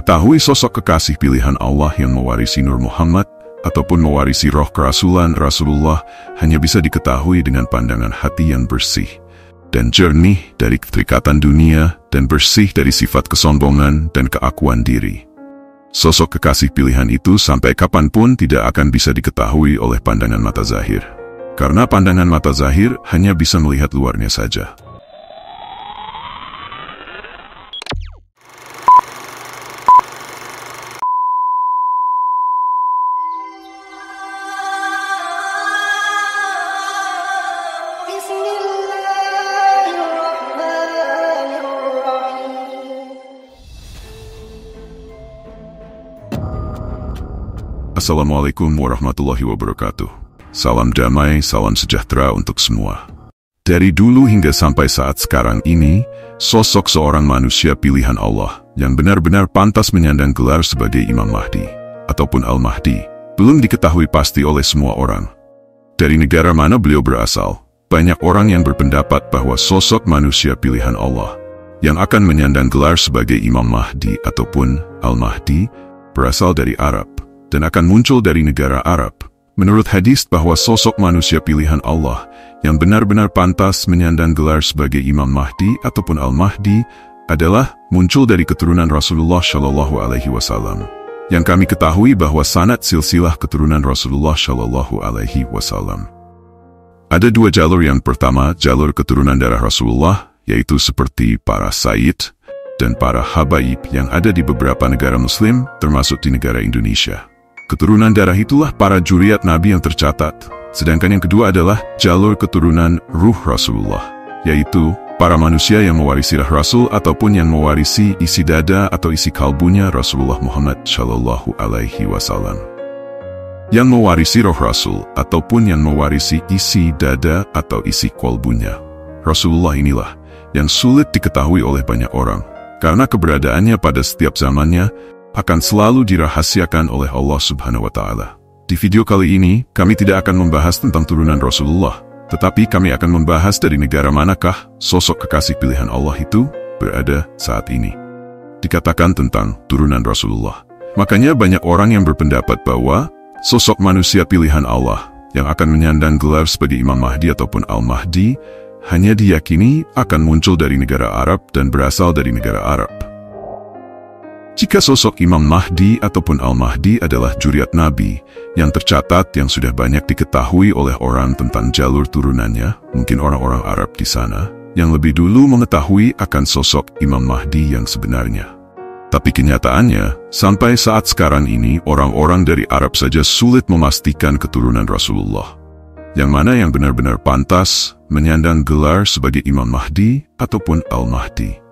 Mengetahui sosok kekasih pilihan Allah yang mewarisi Nur Muhammad ataupun mewarisi roh kerasulan Rasulullah hanya bisa diketahui dengan pandangan hati yang bersih dan jernih dari keterikatan dunia dan bersih dari sifat kesombongan dan keakuan diri. Sosok kekasih pilihan itu sampai kapanpun tidak akan bisa diketahui oleh pandangan mata zahir. Karena pandangan mata zahir hanya bisa melihat luarnya saja. Assalamualaikum warahmatullahi wabarakatuh. Salam damai, salam sejahtera untuk semua. Dari dulu hingga sampai saat sekarang ini, sosok seorang manusia pilihan Allah yang benar-benar pantas menyandang gelar sebagai Imam Mahdi ataupun Al-Mahdi belum diketahui pasti oleh semua orang. Dari negara mana beliau berasal, banyak orang yang berpendapat bahwa sosok manusia pilihan Allah yang akan menyandang gelar sebagai Imam Mahdi ataupun Al-Mahdi berasal dari Arab dan akan muncul dari negara Arab. Menurut hadis bahwa sosok manusia pilihan Allah yang benar-benar pantas menyandang gelar sebagai Imam Mahdi ataupun Al-Mahdi adalah muncul dari keturunan Rasulullah Shallallahu Alaihi Wasallam. Yang kami ketahui bahwa sanad silsilah keturunan Rasulullah Shallallahu Alaihi Wasallam. Ada dua jalur. Yang pertama, jalur keturunan darah Rasulullah, yaitu seperti para Sayyid dan para Habaib yang ada di beberapa negara Muslim, termasuk di negara Indonesia. Keturunan darah itulah para juriat Nabi yang tercatat. Sedangkan yang kedua adalah jalur keturunan ruh Rasulullah, yaitu para manusia yang mewarisi roh Rasul ataupun yang mewarisi isi dada atau isi kalbunya Rasulullah Muhammad Shallallahu Alaihi Wasallam. Yang mewarisi roh Rasul ataupun yang mewarisi isi dada atau isi kalbunya Rasulullah inilah yang sulit diketahui oleh banyak orang, karena keberadaannya pada setiap zamannya akan selalu dirahasiakan oleh Allah Subhanahu wa Ta'ala. Di video kali ini, kami tidak akan membahas tentang turunan Rasulullah, tetapi kami akan membahas dari negara manakah sosok kekasih pilihan Allah itu berada saat ini. Dikatakan tentang turunan Rasulullah. Makanya banyak orang yang berpendapat bahwa sosok manusia pilihan Allah yang akan menyandang gelar sebagai Imam Mahdi ataupun Al-Mahdi hanya diyakini akan muncul dari negara Arab dan berasal dari negara Arab. Jika sosok Imam Mahdi ataupun Al-Mahdi adalah juriat Nabi yang tercatat yang sudah banyak diketahui oleh orang tentang jalur turunannya, mungkin orang-orang Arab di sana yang lebih dulu mengetahui akan sosok Imam Mahdi yang sebenarnya. Tapi kenyataannya, sampai saat sekarang ini orang-orang dari Arab saja sulit memastikan keturunan Rasulullah. Yang mana yang benar-benar pantas menyandang gelar sebagai Imam Mahdi ataupun Al-Mahdi.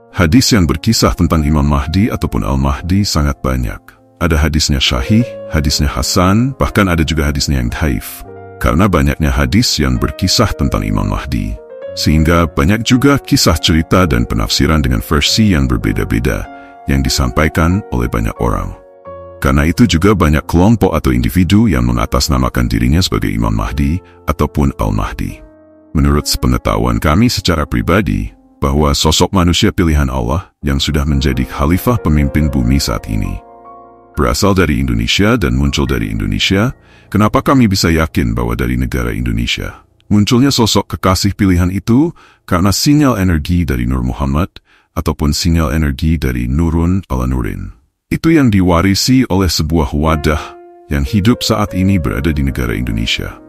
Hadis yang berkisah tentang Imam Mahdi ataupun Al-Mahdi sangat banyak. Ada hadisnya syahih, hadisnya hasan, bahkan ada juga hadisnya yang dhaif. Karena banyaknya hadis yang berkisah tentang Imam Mahdi, sehingga banyak juga kisah cerita dan penafsiran dengan versi yang berbeda-beda yang disampaikan oleh banyak orang. Karena itu juga banyak kelompok atau individu yang mengatasnamakan dirinya sebagai Imam Mahdi ataupun Al-Mahdi. Menurut sepengetahuan kami secara pribadi, bahwa sosok manusia pilihan Allah yang sudah menjadi khalifah pemimpin bumi saat ini berasal dari Indonesia dan muncul dari Indonesia. Kenapa kami bisa yakin bahwa dari negara Indonesia munculnya sosok kekasih pilihan itu? Karena sinyal energi dari Nur Muhammad ataupun sinyal energi dari Nurun ala Nurin itu yang diwarisi oleh sebuah wadah yang hidup saat ini berada di negara Indonesia.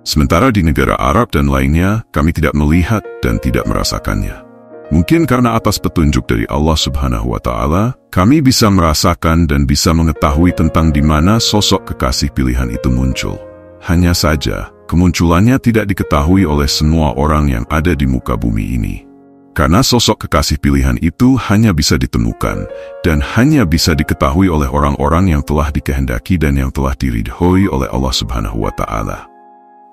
Sementara di negara Arab dan lainnya kami tidak melihat dan tidak merasakannya. Mungkin karena atas petunjuk dari Allah Subhanahu wa Ta'ala, kami bisa merasakan dan bisa mengetahui tentang di mana sosok kekasih pilihan itu muncul. Hanya saja, kemunculannya tidak diketahui oleh semua orang yang ada di muka bumi ini. Karena sosok kekasih pilihan itu hanya bisa ditemukan dan hanya bisa diketahui oleh orang-orang yang telah dikehendaki dan yang telah diridhoi oleh Allah Subhanahu wa Ta'ala.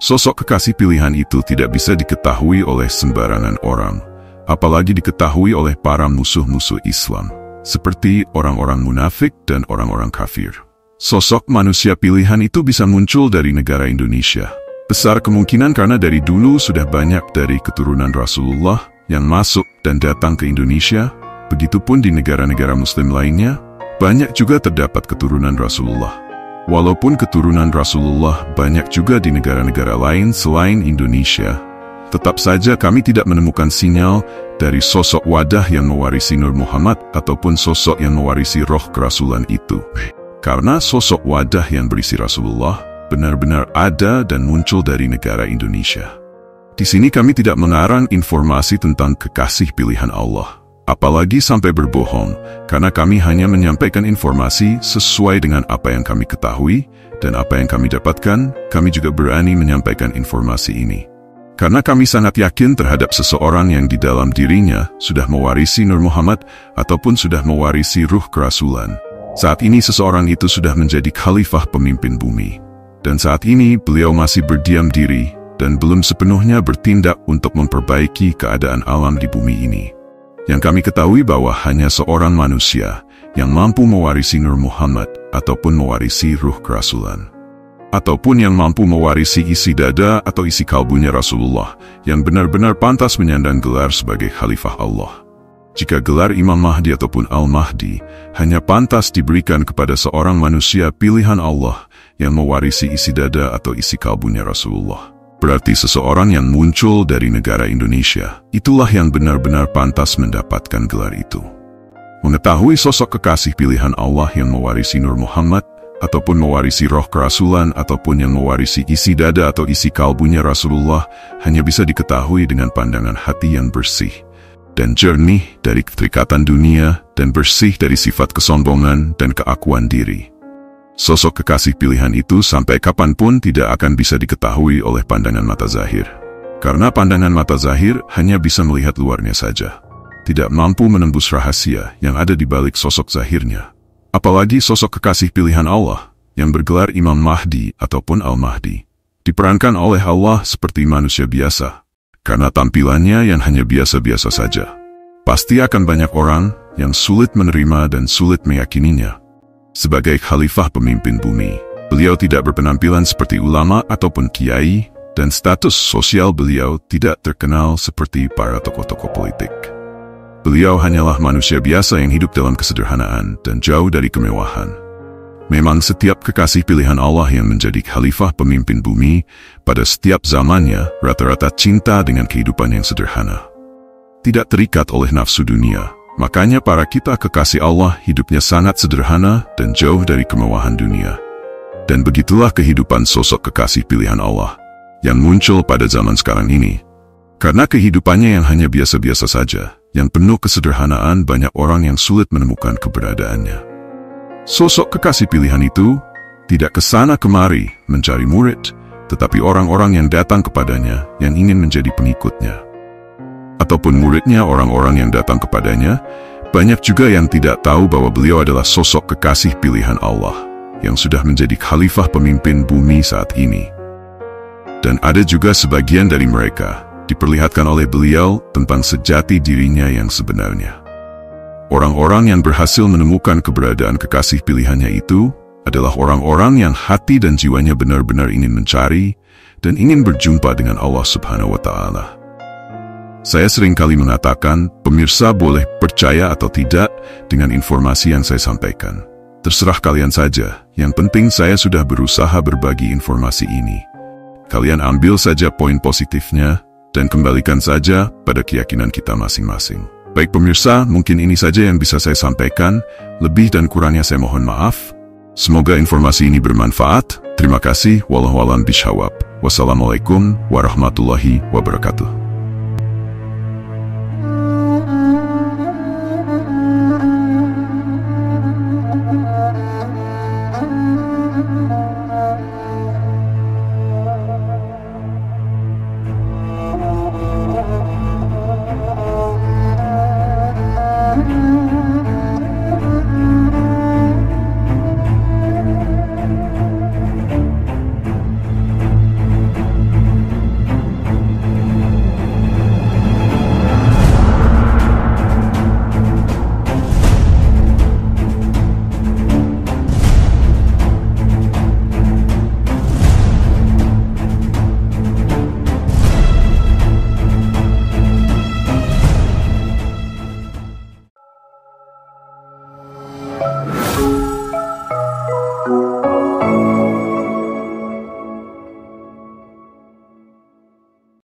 Sosok kekasih pilihan itu tidak bisa diketahui oleh sembarangan orang, apalagi diketahui oleh para musuh-musuh Islam, seperti orang-orang munafik dan orang-orang kafir. Sosok manusia pilihan itu bisa muncul dari negara Indonesia. Besar kemungkinan karena dari dulu sudah banyak dari keturunan Rasulullah yang masuk dan datang ke Indonesia, begitupun di negara-negara Muslim lainnya, banyak juga terdapat keturunan Rasulullah. Walaupun keturunan Rasulullah banyak juga di negara-negara lain selain Indonesia, tetap saja kami tidak menemukan sinyal dari sosok wadah yang mewarisi Nur Muhammad ataupun sosok yang mewarisi roh kerasulan itu. Karena sosok wadah yang berisi Rasulullah benar-benar ada dan muncul dari negara Indonesia. Di sini kami tidak mengarang informasi tentang kekasih pilihan Allah, apalagi sampai berbohong, karena kami hanya menyampaikan informasi sesuai dengan apa yang kami ketahui dan apa yang kami dapatkan. Kami juga berani menyampaikan informasi ini karena kami sangat yakin terhadap seseorang yang di dalam dirinya sudah mewarisi Nur Muhammad ataupun sudah mewarisi ruh kerasulan. Saat ini seseorang itu sudah menjadi khalifah pemimpin bumi, dan saat ini beliau masih berdiam diri dan belum sepenuhnya bertindak untuk memperbaiki keadaan alam di bumi ini. Yang kami ketahui bahwa hanya seorang manusia yang mampu mewarisi Nur Muhammad ataupun mewarisi ruh kerasulan, ataupun yang mampu mewarisi isi dada atau isi kalbunya Rasulullah, yang benar-benar pantas menyandang gelar sebagai Khalifah Allah. Jika gelar Imam Mahdi ataupun Al-Mahdi hanya pantas diberikan kepada seorang manusia pilihan Allah yang mewarisi isi dada atau isi kalbunya Rasulullah, berarti seseorang yang muncul dari negara Indonesia, itulah yang benar-benar pantas mendapatkan gelar itu. Mengetahui sosok kekasih pilihan Allah yang mewarisi Nur Muhammad, ataupun mewarisi roh kerasulan, ataupun yang mewarisi isi dada atau isi kalbunya Rasulullah, hanya bisa diketahui dengan pandangan hati yang bersih dan jernih dari keterikatan dunia dan bersih dari sifat kesombongan dan keakuan diri. Sosok kekasih pilihan itu sampai kapanpun tidak akan bisa diketahui oleh pandangan mata zahir. Karena pandangan mata zahir hanya bisa melihat luarnya saja, tidak mampu menembus rahasia yang ada di balik sosok zahirnya. Apalagi sosok kekasih pilihan Allah yang bergelar Imam Mahdi ataupun Al-Mahdi diperankan oleh Allah seperti manusia biasa. Karena tampilannya yang hanya biasa-biasa saja, pasti akan banyak orang yang sulit menerima dan sulit meyakininya. Sebagai khalifah pemimpin bumi, beliau tidak berpenampilan seperti ulama ataupun kiai, dan status sosial beliau tidak terkenal seperti para tokoh-tokoh politik. Beliau hanyalah manusia biasa yang hidup dalam kesederhanaan dan jauh dari kemewahan. Memang setiap kekasih pilihan Allah yang menjadi khalifah pemimpin bumi pada setiap zamannya rata-rata cinta dengan kehidupan yang sederhana, tidak terikat oleh nafsu dunia. Makanya para kita kekasih Allah hidupnya sangat sederhana dan jauh dari kemewahan dunia. Dan begitulah kehidupan sosok kekasih pilihan Allah yang muncul pada zaman sekarang ini. Karena kehidupannya yang hanya biasa-biasa saja, yang penuh kesederhanaan, banyak orang yang sulit menemukan keberadaannya. Sosok kekasih pilihan itu tidak kesana kemari mencari murid, tetapi orang-orang yang datang kepadanya yang ingin menjadi pengikutnya. Ataupun muridnya, orang-orang yang datang kepadanya, banyak juga yang tidak tahu bahwa beliau adalah sosok kekasih pilihan Allah yang sudah menjadi khalifah pemimpin bumi saat ini. Dan ada juga sebagian dari mereka diperlihatkan oleh beliau tentang sejati dirinya yang sebenarnya. Orang-orang yang berhasil menemukan keberadaan kekasih pilihannya itu adalah orang-orang yang hati dan jiwanya benar-benar ingin mencari dan ingin berjumpa dengan Allah Subhanahu wa Ta'ala. Saya seringkali mengatakan, pemirsa boleh percaya atau tidak dengan informasi yang saya sampaikan. Terserah kalian saja, yang penting saya sudah berusaha berbagi informasi ini. Kalian ambil saja poin positifnya, dan kembalikan saja pada keyakinan kita masing-masing. Baik pemirsa, mungkin ini saja yang bisa saya sampaikan. Lebih dan kurangnya saya mohon maaf. Semoga informasi ini bermanfaat. Terima kasih. Wallahu a'lam bishawab. Wassalamualaikum warahmatullahi wabarakatuh.